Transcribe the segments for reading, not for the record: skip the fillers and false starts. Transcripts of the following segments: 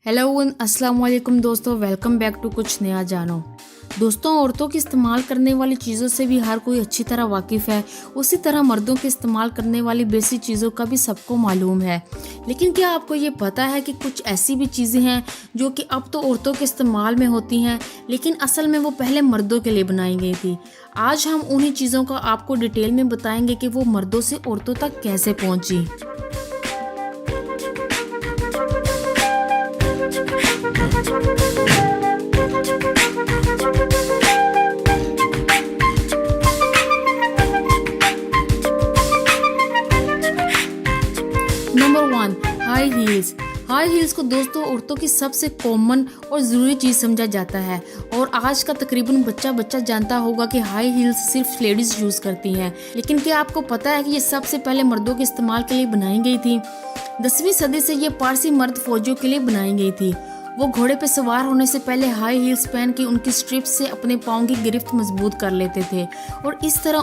Hello अस्सलाम वालेकुम दोस्तों, वेलकम बैक टू कुछ नया जानो। दोस्तों, औरतों की इस्तेमाल करने वाली चीज़ों से भी हर कोई अच्छी तरह वाकिफ़ है। उसी तरह मर्दों के इस्तेमाल करने वाली बेसिक चीज़ों का भी सबको मालूम है। लेकिन क्या आपको ये पता है कि कुछ ऐसी भी चीज़ें हैं जो कि अब तो औरतों के इस्तेमाल में होती हैं, लेकिन असल में वो पहले मर्दों के लिए बनाई गई थी। आज हम उन्हीं चीज़ों का आपको डिटेल में बताएंगे कि वो मर्दों से औरतों तक कैसे पहुँची। Number 1, high heels. High heels को दोस्तों औरतों की सबसे कॉमन और ज़रूरी चीज़ समझा जाता है और आज का तकरीबन बच्चा जानता होगा कि हाई हील्स सिर्फ लेडीज़ यूज़ करती हैं। लेकिन क्या आपको पता है कि ये सबसे पहले मर्दों के इस्तेमाल के लिए बनाई गई थी? 10वीं सदी से ये पारसी मर्द फौजियों के लिए बनाई गई थी। वो घोड़े पे सवार होने से पहले हाई हील्स पहन के उनकी स्ट्रिप्स से अपने पाँव की गिरफ्त मजबूत कर लेते थे और इस तरह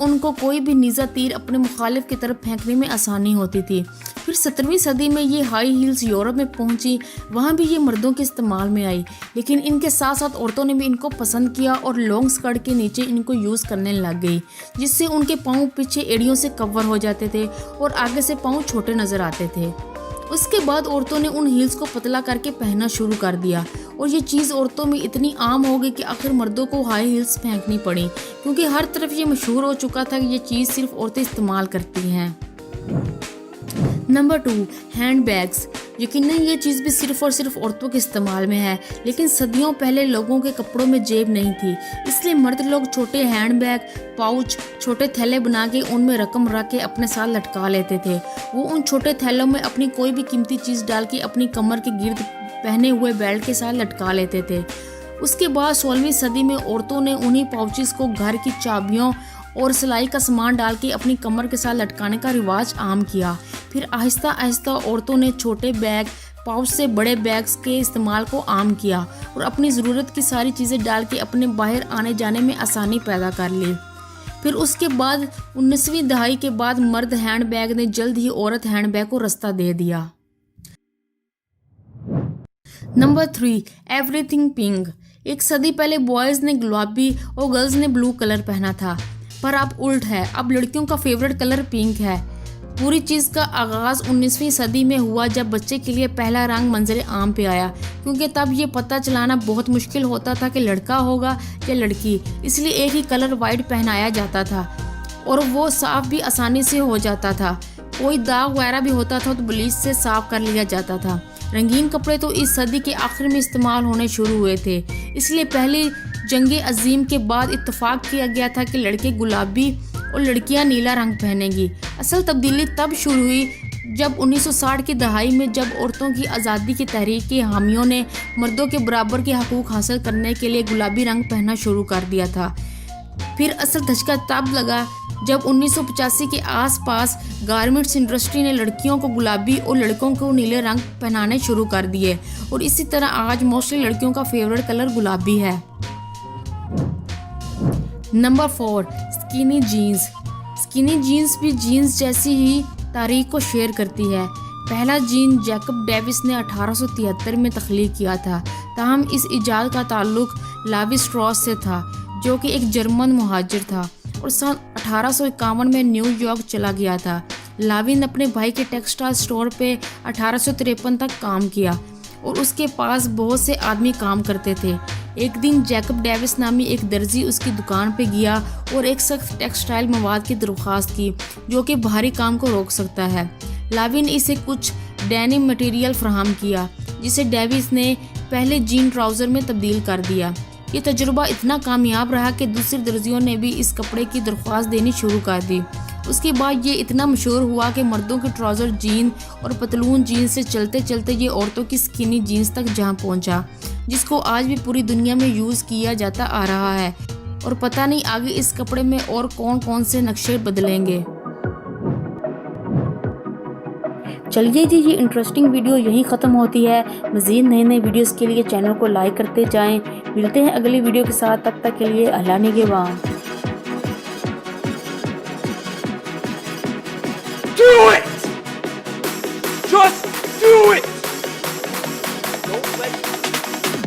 उनको कोई भी नीज़ा तीर अपने मुखालिफ की तरफ फेंकने में आसानी होती थी। फिर 17वीं सदी में ये हाई हील्स यूरोप में पहुंची। वहाँ भी ये मर्दों के इस्तेमाल में आई, लेकिन इनके साथ साथ औरतों ने भी इनको पसंद किया और लॉन्ग स्कर्ट के नीचे इनको यूज़ करने लग गई, जिससे उनके पाँव पीछे एड़ियों से कवर हो जाते थे और आगे से पाँव छोटे नज़र आते थे। उसके बाद औरतों ने उन हील्स को पतला करके पहनना शुरू कर दिया और ये चीज़ औरतों में इतनी आम हो गई कि आखिर मर्दों को हाई हील्स फेंकनी पड़ी, क्योंकि हर तरफ ये मशहूर हो चुका था कि ये चीज़ सिर्फ औरतें इस्तेमाल करती हैं। Number 2, hand bags. यकीनन ये चीज़ भी सिर्फ और सिर्फ औरतों के इस्तेमाल में है, लेकिन सदियों पहले लोगों के कपड़ों में जेब नहीं थी, इसलिए मर्द लोग छोटे हैंड बैग, पाउच, छोटे थैले बना के उनमें रकम रख के अपने साथ लटका लेते थे। वो उन छोटे थैलों में अपनी कोई भी कीमती चीज़ डाल के अपनी कमर के गिर्द पहने हुए बेल्ट के साथ लटका लेते थे। उसके बाद 16वीं सदी में औरतों ने उन्हीं पाउचेस को घर की चाबियों और सिलाई का सामान डाल के अपनी कमर के साथ लटकाने का रिवाज आम किया। फिर आहिस्ता आहिस्ता औरतों ने छोटे बैग, पाउच से बड़े बैग्स के इस्तेमाल को आम किया और अपनी ज़रूरत की सारी चीज़ें डाल के अपने बाहर आने जाने में आसानी पैदा कर ली। फिर उसके बाद 19वीं दहाई के बाद मर्द हैंड बैग ने जल्द ही औरत हैंड बैग को रास्ता दे दिया। Number 3, everything pink. एक सदी पहले बॉयज़ ने गुलाबी और गर्ल्स ने ब्लू कलर पहना था, पर अब उल्ट है। अब लड़कियों का फेवरेट कलर पिंक है। पूरी चीज़ का आगाज़ 19वीं सदी में हुआ जब बच्चे के लिए पहला रंग मंजर आम पे आया, क्योंकि तब ये पता चलाना बहुत मुश्किल होता था कि लड़का होगा या लड़की, इसलिए एक ही कलर वाइट पहनाया जाता था और वो साफ भी आसानी से हो जाता था। कोई दाग वगैरह भी होता था तो ब्लीच से साफ कर लिया जाता था। रंगीन कपड़े तो इस सदी के आखिर में इस्तेमाल होने शुरू हुए थे, इसलिए पहली जंगे अजीम के बाद इत्तेफाक किया गया था कि लड़के गुलाबी और लड़कियां नीला रंग पहनेंगी। असल तब्दीली तब शुरू हुई जब 1960 की दहाई में जब औरतों की आज़ादी की तहरीक के हामियों ने मर्दों के बराबर के हकूक़ हासिल करने के लिए गुलाबी रंग पहनना शुरू कर दिया था। फिर असल धचका तब लगा जब 1985 के आसपास गारमेंट्स इंडस्ट्री ने लड़कियों को गुलाबी और लड़कों को नीले रंग पहनाने शुरू कर दिए और इसी तरह आज मोस्टली लड़कियों का फेवरेट कलर गुलाबी है। Number 4, skinny jeans. Skinny jeans भी जीन्स जैसी ही तारीख को शेयर करती है। पहला जीन जैकब डेविस ने 1873 में तख्लीक किया था, ताहम इस इजाद का ताल्लुक लावी स्ट्रॉस से था, जो कि एक जर्मन मुहाजिर था और सन 1851 में न्यूयॉर्क चला गया था। लावी ने अपने भाई के टेक्सटाइल स्टोर पे 1853 तक काम किया और उसके पास बहुत से आदमी काम करते थे। एक दिन जैकब डेविस नामी एक दर्जी उसकी दुकान पे गया और एक सख्त टेक्सटाइल मवाद की दरख्वास्त की जो कि भारी काम को रोक सकता है। लावी ने इसे कुछ डेनिम मटेरियल फराहम किया, जिसे डेविस ने पहले जीन ट्राउज़र में तब्दील कर दिया। ये तजुर्बा इतना कामयाब रहा कि दूसरे दर्जियों ने भी इस कपड़े की दरख्वास्त देनी शुरू कर दी। उसके बाद ये इतना मशहूर हुआ कि मर्दों के ट्राउज़र जीन और पतलून जीन्स से चलते चलते ये औरतों की स्किनी जीन्स तक जहाँ पहुँचा, जिसको आज भी पूरी दुनिया में यूज़ किया जाता आ रहा है और पता नहीं आगे इस कपड़े में और कौन कौन से नक्शे बदलेंगे। चलिए जी, ये इंटरेस्टिंग वीडियो यहीं ख़त्म होती है। मज़ीद नए नए वीडियोस के लिए चैनल को लाइक करते जाएं। मिलते हैं अगली वीडियो के साथ, तब तक के लिए अल्लाह निगहबान। Do it! Just Do it! Don't let